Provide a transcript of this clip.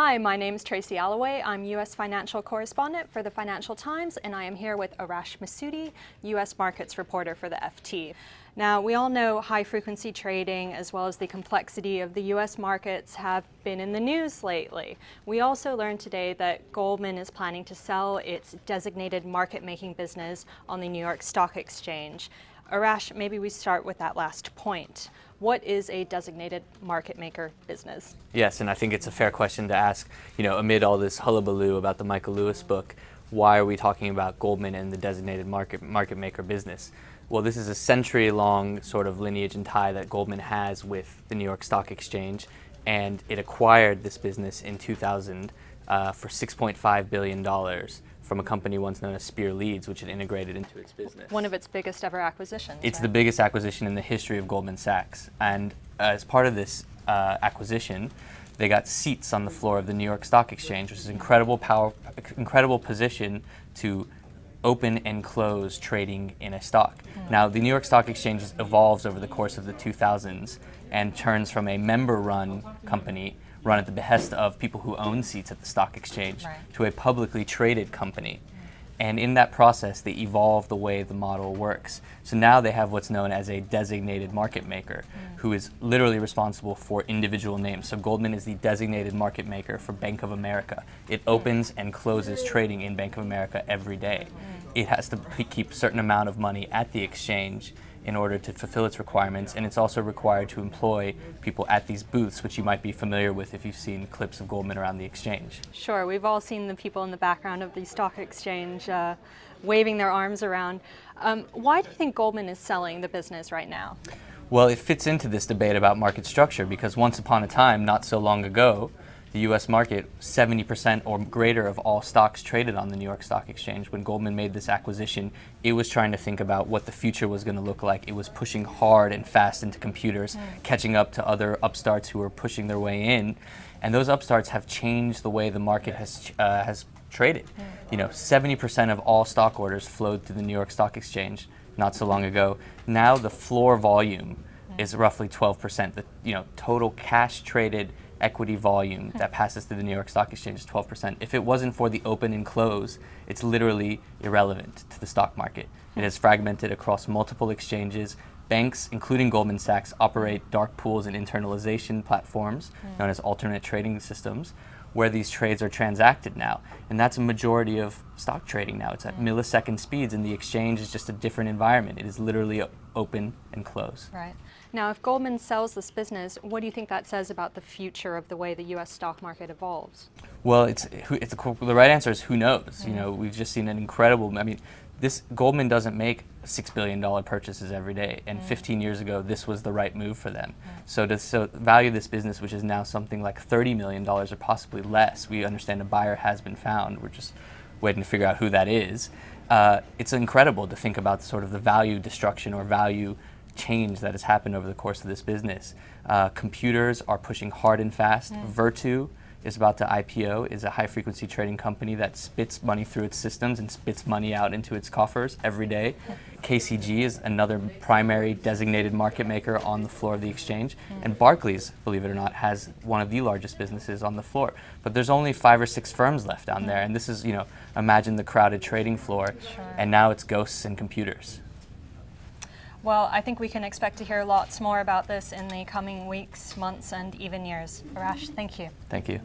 Hi, my name is Tracy Alloway. I'm U.S. financial correspondent for the Financial Times, and I am here with Arash Massoudi, U.S. markets reporter for the FT. Now, we all know high-frequency trading as well as the complexity of the U.S. markets have been in the news lately. We also learned today that Goldman is planning to sell its designated market-making business on the New York Stock Exchange. Arash, maybe we start with that last point. What is a designated market maker business? Yes, and I think it's a fair question to ask, amid all this hullabaloo about the Michael Lewis book, why are we talking about Goldman and the designated market maker business? Well, this is a century-long sort of lineage and tie that Goldman has with the New York Stock Exchange, and it acquired this business in 2000 for $6.5 billion from a company once known as Spear Leeds, which it integrated into its business. One of its biggest ever acquisitions. It's the biggest acquisition in the history of Goldman Sachs. And as part of this acquisition, they got seats on the floor of the New York Stock Exchange, which is an incredible position to open and close trading in a stock. Now, the New York Stock Exchange evolves over the course of the 2000s and turns from a member-run company run at the behest of people who own seats at the stock exchange to a publicly traded company. And in that process, they evolve the way the model works. So now they have what's known as a designated market maker, who is literally responsible for individual names. So Goldman is the designated market maker for Bank of America. It opens and closes trading in Bank of America every day. It has to keep a certain amount of money at the exchange in order to fulfill its requirements, and it's also required to employ people at these booths, which you might be familiar with if you've seen clips of Goldman around the exchange. Sure, we've all seen the people in the background of the stock exchange waving their arms around. Why do you think Goldman is selling the business right now? Well, it fits into this debate about market structure because once upon a time, not so long ago, the U.S. market, 70% or greater of all stocks traded on the New York Stock Exchange. When Goldman made this acquisition, it was trying to think about what the future was going to look like. It was pushing hard and fast into computers, catching up to other upstarts who were pushing their way in. And those upstarts have changed the way the market has traded. 70% of all stock orders flowed through the New York Stock Exchange not so long ago. Now the floor volume is roughly 12%. The total cash traded equity volume that passes through the New York Stock Exchange is 12%. If it wasn't for the open and close, it's literally irrelevant to the stock market. It is fragmented across multiple exchanges. Banks, including Goldman Sachs, operate dark pools and internalization platforms known as alternate trading systems, where these trades are transacted now. And that's a majority of stock trading now. It's at millisecond speeds, and the exchange is just a different environment. It is literally open and close. Right. Now, if Goldman sells this business, what do you think that says about the future of the way the U.S. stock market evolves? Well, the right answer is who knows. We've just seen an incredible, Goldman doesn't make $6 billion purchases every day, and 15 years ago, this was the right move for them. So to value this business, which is now something like $30 million or possibly less, we understand a buyer has been found. We're just waiting to figure out who that is. It's incredible to think about sort of the value destruction or value change that has happened over the course of this business. Computers are pushing hard and fast. Virtu is about to IPO, is a high-frequency trading company that spits money through its systems and spits money out into its coffers every day. KCG is another primary designated market maker on the floor of the exchange. And Barclays, believe it or not, has one of the largest businesses on the floor. But there's only 5 or 6 firms left down there. And this is, imagine the crowded trading floor. And now it's ghosts and computers. Well, I think we can expect to hear lots more about this in the coming weeks, months, and even years. Arash, thank you. Thank you.